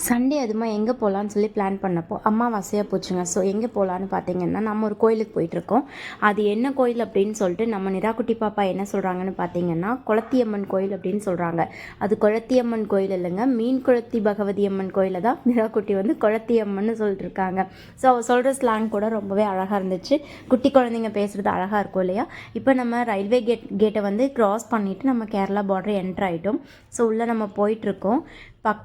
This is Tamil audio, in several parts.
சண்டே அதுமா எங்கே போகலான்னு சொல்லி பிளான் பண்ணப்போ அமாவாசையாக போச்சுங்க. ஸோ எங்கே போகலான்னு பார்த்தீங்கன்னா நம்ம ஒரு கோயிலுக்கு போயிட்டுருக்கோம். அது என்ன கோயில் அப்படின்னு சொல்லிட்டு நம்ம நிராக்குட்டி பாப்பா என்ன சொல்கிறாங்கன்னு பார்த்தீங்கன்னா குளத்தியம்மன் கோயில் அப்படின்னு சொல்கிறாங்க. அது குளத்தியம்மன் கோயில் இல்லைங்க, மீன் குளத்தி பகவதி அம்மன் கோயிலை தான் நிராக்குட்டி வந்து குளத்தியம்மன் சொல்லிட்டு இருக்காங்க. ஸோ அவள் சொல்கிற ஸ்லாங் கூட ரொம்பவே அழகாக இருந்துச்சு. குட்டி குழந்தைங்க பேசுகிறது அழகாக இருக்கும் இல்லையா. இப்போ நம்ம ரயில்வே கேட்டை வந்து க்ராஸ் பண்ணிவிட்டு நம்ம கேரளா பார்டர் என்ட்ரு ஆகிட்டோம். ஸோ உள்ளே நம்ம போயிட்டுருக்கோம்.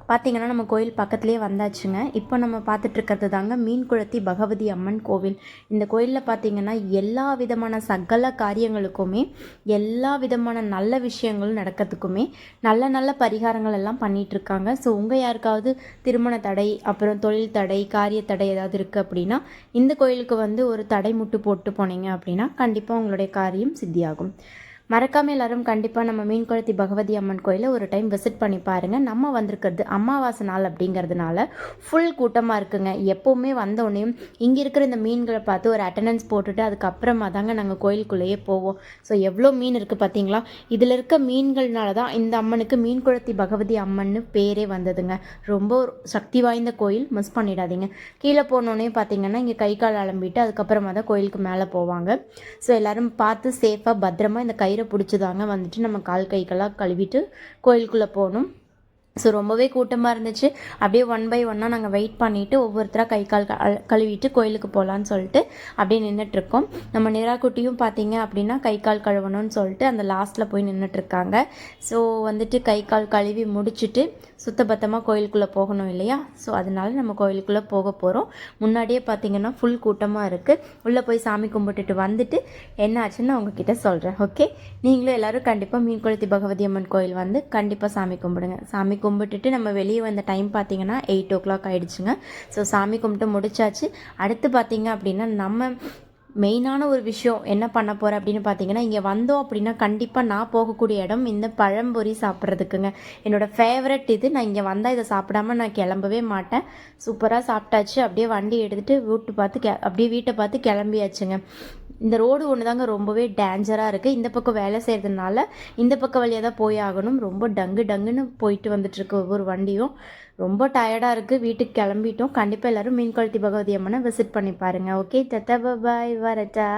பார்த்தீங்கன்னா நம்ம கோயில் பக்கத்துலேயே வந்தாச்சுங்க. இப்போ நம்ம பார்த்துட்ருக்கிறது தாங்க மீன் குளத்தி பகவதி அம்மன் கோவில். இந்த கோயிலில் பார்த்திங்கன்னா எல்லா விதமான சகல காரியங்களுக்குமே எல்லா விதமான நல்ல விஷயங்களும் நடக்கிறதுக்குமே நல்ல நல்ல பரிகாரங்கள் எல்லாம் பண்ணிகிட்ருக்காங்க. ஸோ உங்கள் யாருக்காவது திருமண தடை, அப்புறம் தொழில் தடை, காரிய தடை ஏதாவது இருக்குது அப்படின்னா இந்த கோயிலுக்கு வந்து ஒரு தடை முட்டு போட்டு போனீங்க அப்படின்னா கண்டிப்பாக உங்களுடைய காரியம் சித்தியாகும். மறக்காமல் எல்லோரும் கண்டிப்பாக நம்ம மீன் குளத்தி பகவதி அம்மன் கோயிலை ஒரு டைம் விசிட் பண்ணி பாருங்கள். நம்ம வந்திருக்கிறது அமாவாசை நாள் அப்படிங்கிறதுனால ஃபுல் கூட்டமாக இருக்குங்க. எப்போவுமே வந்தோடனேயும் இங்கே இருக்கிற இந்த மீன்களை பார்த்து ஒரு அட்டண்டன்ஸ் போட்டுட்டு அதுக்கப்புறமா தாங்க நாங்கள் கோயிலுக்குள்ளேயே போவோம். ஸோ எவ்வளோ மீன் இருக்குது பார்த்தீங்களா. இதில் இருக்க மீன்கள்னால தான் இந்த அம்மனுக்கு மீன் குளத்தி பகவதி அம்மன்னு பேரே வந்ததுங்க. ரொம்ப சக்தி வாய்ந்த கோயில், மிஸ் பண்ணிடாதீங்க. கீழே போனோடனே பார்த்தீங்கன்னா இங்கே கை கால் அலம்பிட்டு அதுக்கப்புறமா தான் கோயிலுக்கு மேலே போவாங்க. ஸோ எல்லோரும் பார்த்து சேஃபாக பத்திரமா இந்த கயிறை பிடிச்சிதாங்க வந்துட்டு நம்ம கால் கைக்கெல்லாம் கழுவிட்டு கோயிலுக்குள்ளே போகணும். ஸோ ரொம்பவே கூட்டமாக இருந்துச்சு. அப்படியே ஒன் பை ஒன்னாக நாங்கள் வெயிட் பண்ணிவிட்டு ஒவ்வொருத்தராக கை கால் கழுவிட்டு கோயிலுக்கு போகலான்னு சொல்லிட்டு அப்படியே நின்றுட்டுருக்கோம். நம்ம நிராக்குட்டியும் பார்த்தீங்க அப்படின்னா கை கால் கழுவணும்னு சொல்லிட்டு அந்த லாஸ்ட்டில் போய் நின்றுட்டுருக்காங்க. ஸோ வந்துட்டு கை கால் கழுவி முடிச்சுட்டு சுத்தபத்தமாக கோயிலுக்குள்ளே போகணும் இல்லையா. ஸோ அதனால நம்ம கோயிலுக்குள்ளே போக போகிறோம். முன்னாடியே பார்த்தீங்கன்னா ஃபுல் கூட்டமாக இருக்குது. உள்ளே போய் சாமி கும்பிட்டுட்டு வந்துட்டு என்ன ஆச்சுன்னு உங்ககிட்ட சொல்கிறேன். ஓகே, நீங்களும் எல்லோரும் கண்டிப்பாக மீன் குளத்தி பகவதி அம்மன் கோயில் வந்து கண்டிப்பாக சாமி கும்பிடுங்க. சாமி கும்பிட்டுட்டு நம்ம வெளியே வந்த டைம் பார்த்தீங்கன்னா 8 o'clock ஆகிடுச்சுங்க. ஸோ சாமி கும்பிட்டு முடிச்சாச்சு. அடுத்து பார்த்தீங்க அப்படின்னா நம்ம மெயினான ஒரு விஷயம் என்ன பண்ண போகிறேன் அப்படின்னு பார்த்தீங்கன்னா, இங்கே வந்தோம் அப்படின்னா கண்டிப்பாக நான் போகக்கூடிய இடம் இந்த பழம்பொரி சாப்பிட்றதுக்குங்க. என்னோடய ஃபேவரட் இது. நான் இங்கே வந்தால் இதை சாப்பிடாம நான் கிளம்பவே மாட்டேன். சூப்பராக சாப்பிட்டாச்சு. அப்படியே வண்டி எடுத்துகிட்டு அப்படியே வீட்டை பார்த்து கிளம்பியாச்சுங்க. இந்த ரோடு ஒன்று தாங்க ரொம்பவே டேஞ்சராக இருக்குது. இந்த பக்கம் வேலை செய்கிறதுனால இந்த பக்கம் வழியாக தான் போய் ஆகணும். ரொம்ப டங்குன்னு போயிட்டு வந்துட்டுருக்கு ஒவ்வொரு வண்டியும். ரொம்ப டயர்டாக இருக்குது. வீட்டுக்கு கிளம்பிட்டோம். கண்டிப்பாக எல்லோரும் மீன் குளத்தி பகவதி அம்மனை விசிட் பண்ணி பாருங்கள். ஓகே, தத்தா பாய், வரட்டா.